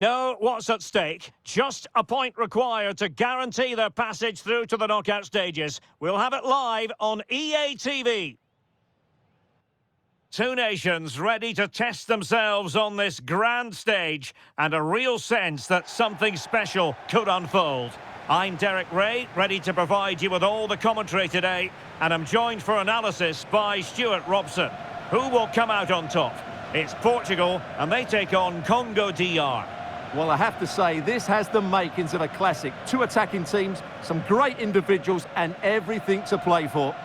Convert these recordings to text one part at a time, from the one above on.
No, what's at stake? Just a point required to guarantee their passage through to the knockout stages. We'll have it live on EA TV. Two nations ready to test themselves on this grand stage, and a real sense that something special could unfold. I'm Derek Ray, ready to provide you with all the commentary today, and I'm joined for analysis by Stuart Robson. Who will come out on top? It's Portugal, and they take on Congo DR. Well, I have to say, this has the makings of a classic. Two attacking teams, some great individuals, and everything to play for.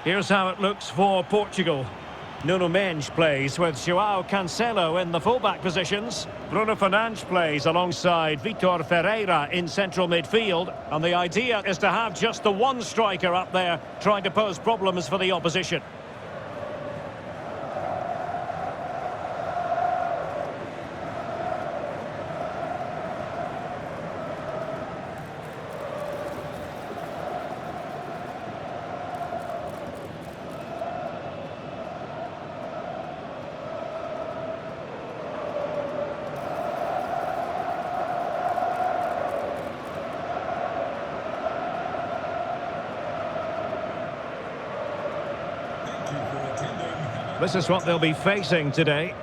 Here's how it looks for Portugal. Nuno Mendes plays with João Cancelo in the fullback positions. Bruno Fernandes plays alongside Vitor Ferreira in central midfield. And the idea is to have just the one striker up there trying to pose problems for the opposition. This is what they'll be facing today.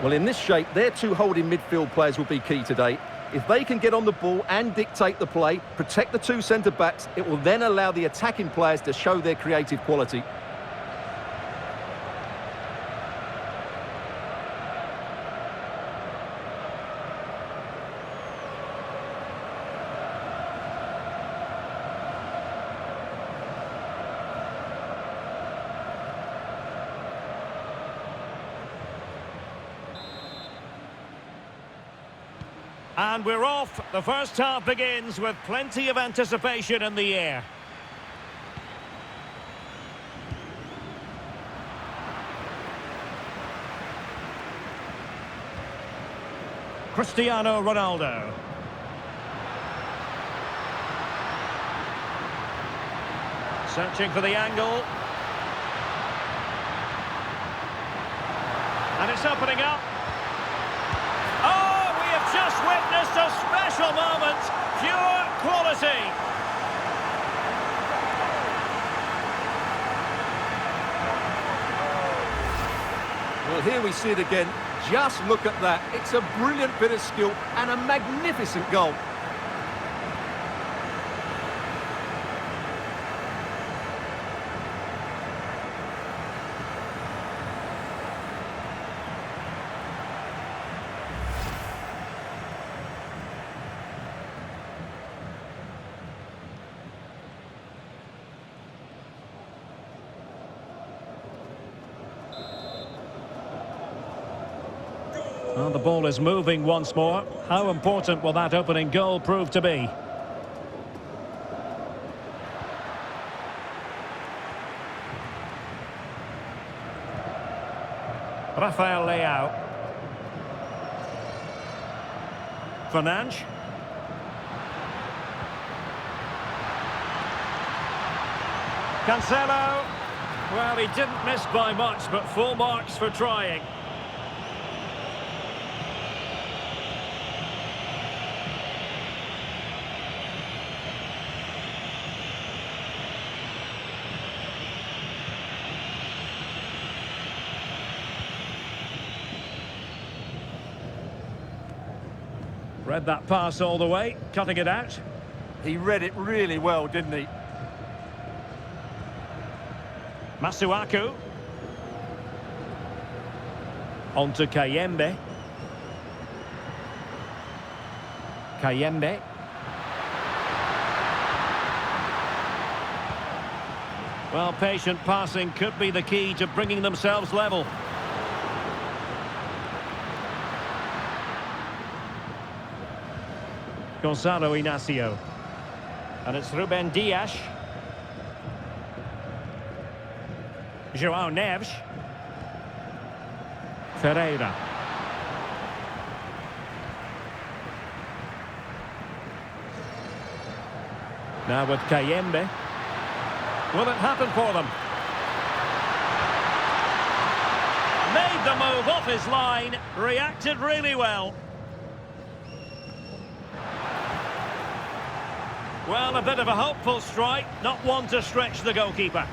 Well, in this shape, their two holding midfield players will be key today. If they can get on the ball and dictate the play, protect the two centre-backs, it will then allow the attacking players to show their creative quality. And we're off. The first half begins with plenty of anticipation in the air. Cristiano Ronaldo. Searching for the angle. And it's opening up. Just witnessed a special moment, pure quality. Well, here we see it again. Just look at that. It's a brilliant bit of skill and a magnificent goal. Well, the ball is moving once more. How important will that opening goal prove to be? Rafael Leao. Fernandes. Cancelo. Well, he didn't miss by much, but full marks for trying. Read that pass all the way, cutting it out. He read it really well, didn't he? Masuaku. On to Kayembe. Kayembe. Well, patient passing could be the key to bringing themselves level. Gonzalo Inacio. And it's Ruben Dias. João Neves. Ferreira. Now with Kayembe. Will it happen for them? Made the move off his line. Reacted really well. Well, a bit of a hopeful strike. Not one to stretch the goalkeeper.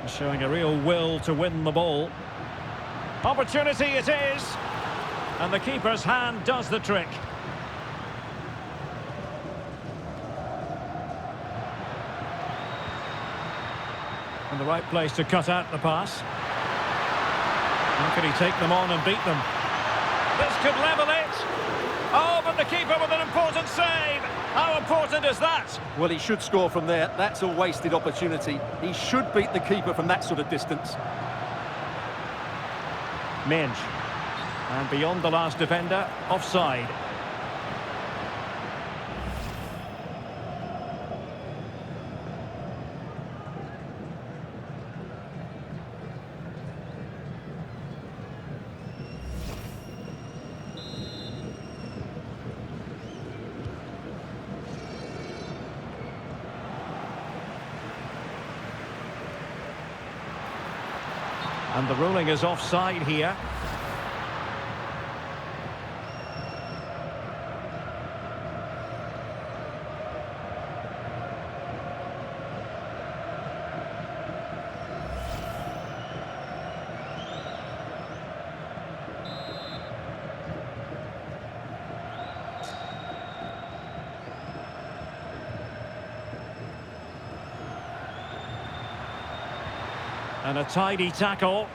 Showing a real will to win the ball. Opportunity it is. And the keeper's hand does the trick. And the right place to cut out the pass. How can he take them on and beat them? This could level it. Oh, but the keeper with an important save. How important is that? Well, he should score from there. That's a wasted opportunity. He should beat the keeper from that sort of distance. Mendes. And beyond the last defender, offside. And the ruling is offside here. And a tidy tackle.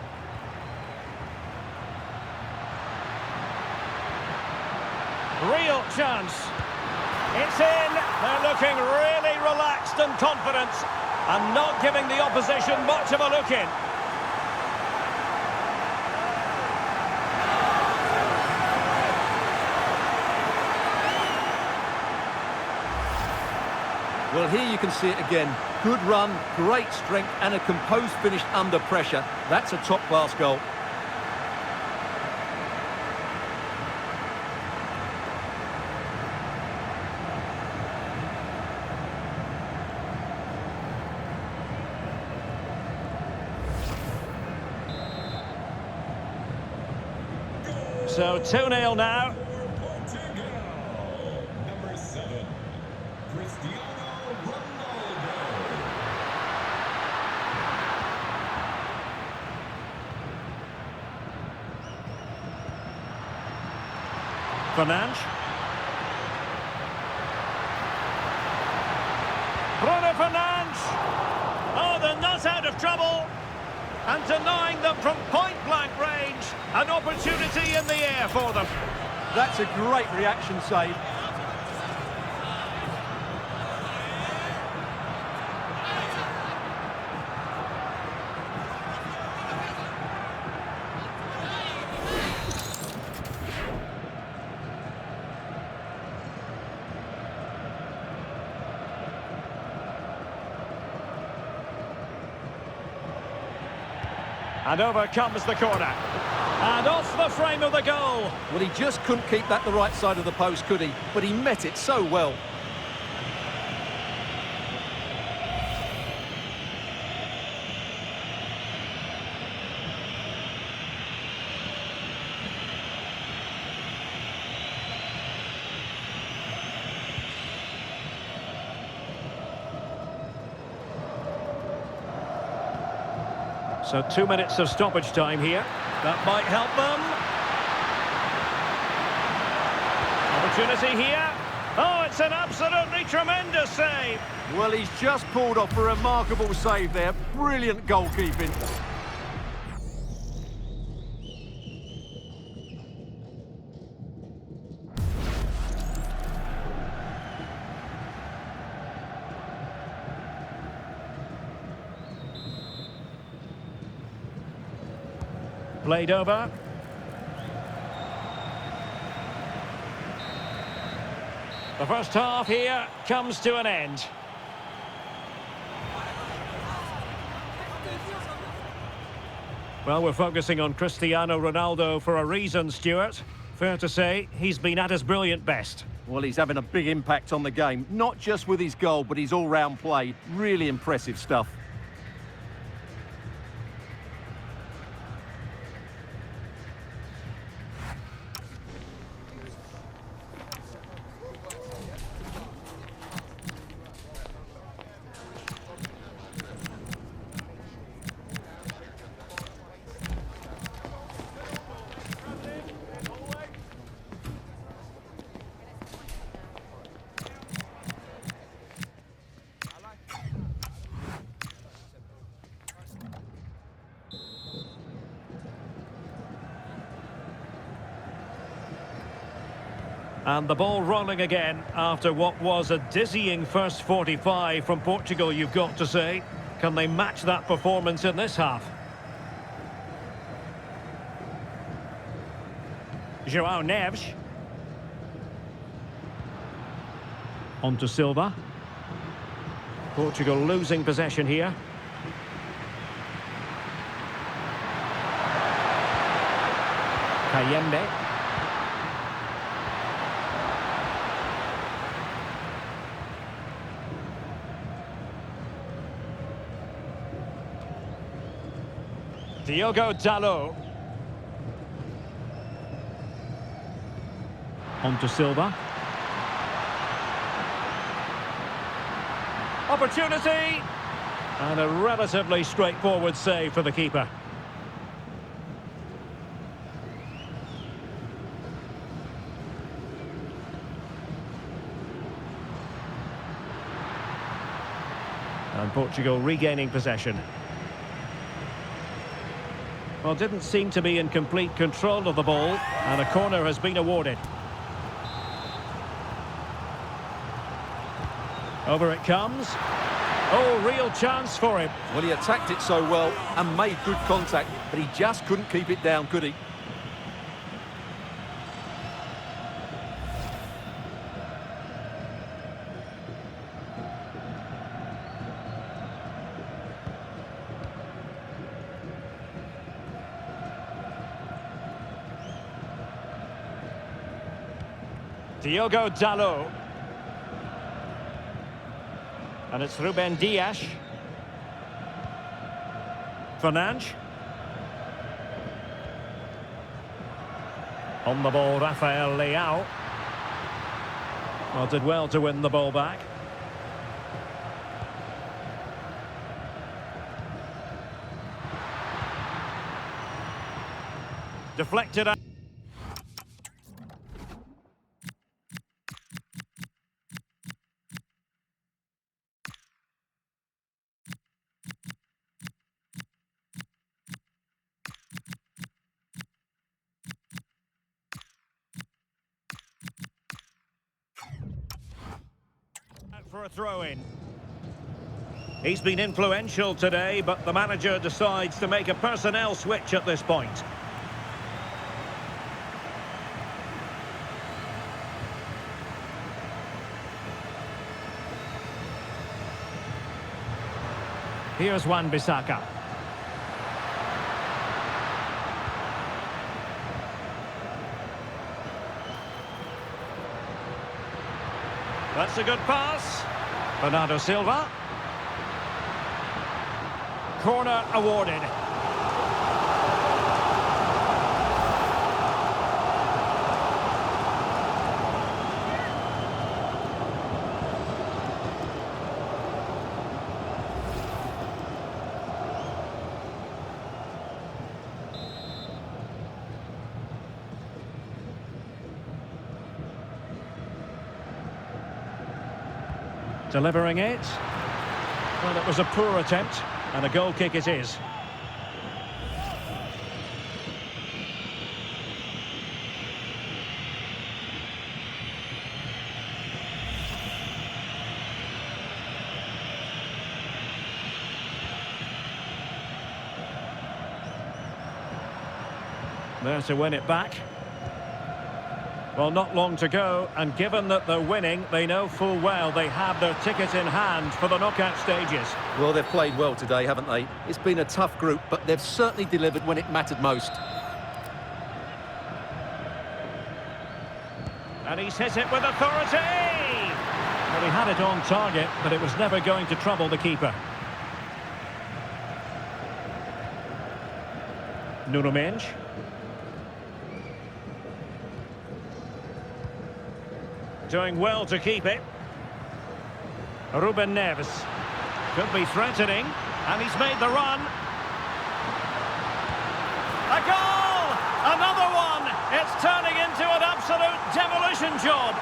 Real chance. It's in. They're looking really relaxed and confident and not giving the opposition much of a look in. Well, here you can see it again. Good run, great strength, and a composed finish under pressure. That's a top-class goal. So 2-0 now. Portugal, number 7, Cristiano Ronaldo. Fernandes. Bruno Fernandes. Oh, they're not out of trouble. And denying them from point-blank range. An opportunity in the air for them. That's a great reaction save. And over comes the corner. And off the frame of the goal. Well, he just couldn't keep that the right side of the post, could he? But he met it so well. So 2 minutes of stoppage time here. That might help them. Opportunity here. Oh, it's It's an absolutely tremendous save. Well, he's just pulled off a remarkable save there. Brilliant goalkeeping. Played over. The first half here comes to an end. Well, we're focusing on Cristiano Ronaldo for a reason, Stuart. Fair to say, he's been at his brilliant best. Well, he's having a big impact on the game, not just with his goal, but his all-round play. Really impressive stuff. And the ball rolling again after what was a dizzying first 45 from Portugal, you've got to say. Can they match that performance in this half? João Neves. On to Silva. Portugal losing possession here. Kayembe. Diogo Dalot. On to Silva. Opportunity! And a relatively straightforward save for the keeper. And Portugal regaining possession. Well, didn't seem to be in complete control of the ball, and a corner has been awarded. Over it comes. Oh, real chance for him. Well, he attacked it so well and made good contact, but he just couldn't keep it down, could he? Diogo Dalot. And it's Ruben Dias. Fernandes. On the ball, Rafael Leao. Well, did well to win the ball back. Deflected out. For a throw-in. He's been influential today, but the manager decides to make a personnel switch at this point. Here's Wan-Bissaka. That's a good pass. Bernardo Silva. Corner awarded. Delivering it. Well, it was a poor attempt, and a goal kick it is. There to win it back. Well, not long to go, and given that they're winning, they know full well they have their ticket in hand for the knockout stages. Well, they've played well today, haven't they? It's been a tough group, but they've certainly delivered when it mattered most. And he's hit it with authority! Well, he had it on target, but it was never going to trouble the keeper. Nuno Mendes. Doing well to keep it. João Neves. Could be threatening. And he's made the run. A goal! Another one! It's turning into an absolute demolition job.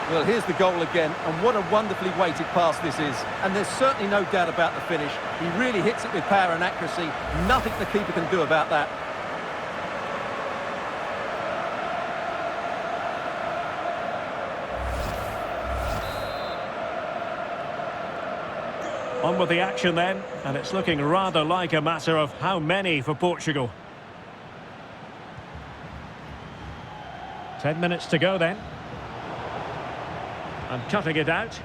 Well, here's the goal again, and what a wonderfully weighted pass this is. And there's certainly no doubt about the finish. He really hits it with power and accuracy. Nothing the keeper can do about that. On with the action then, and it's looking rather like a matter of how many for Portugal. 10 minutes to go then. And cutting it out.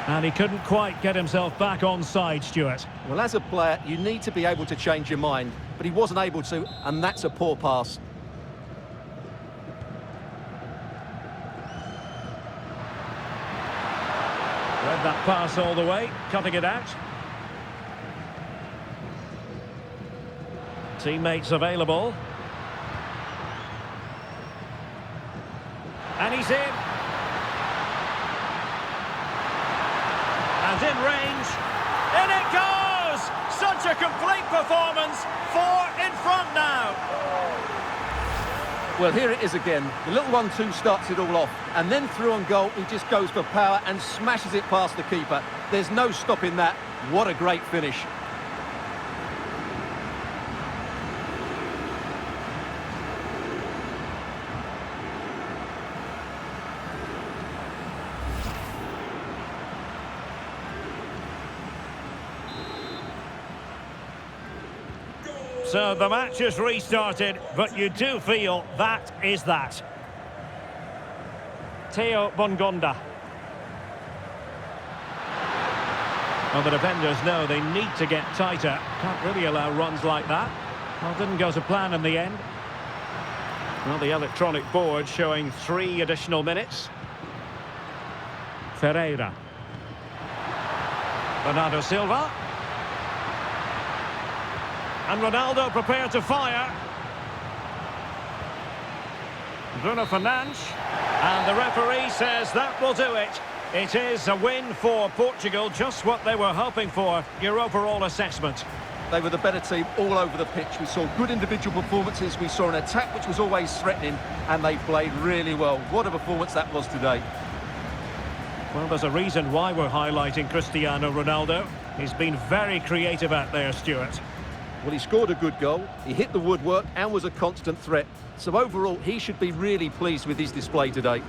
And he couldn't quite get himself back on side, Stuart. Well, as a player, you need to be able to change your mind, but he wasn't able to, and that's a poor pass. Read that pass all the way, cutting it out. Teammates available. And he's in. And in range. In it goes! Such a complete performance. 4 in front now. Well, here it is again. The little 1-2 starts it all off. And then through on goal, he just goes for power and smashes it past the keeper. There's no stopping that. What a great finish. So the match has restarted, but you do feel that is that. Theo Bongonda. Well, the defenders know they need to get tighter. Can't really allow runs like that. Well, didn't go to plan in the end. Well, the electronic board showing 3 additional minutes. Ferreira. Bernardo Silva. And Ronaldo prepared to fire. Bruno Fernandes. And the referee says that will do it. It is a win for Portugal, just what they were hoping for. Your overall assessment? They were the better team all over the pitch. We saw good individual performances. We saw an attack which was always threatening, and they played really well. What a performance that was today. Well, there's a reason why we're highlighting Cristiano Ronaldo. He's been very creative out there, Stuart. Well, he scored a good goal, he hit the woodwork and was a constant threat. So overall, he should be really pleased with his display today.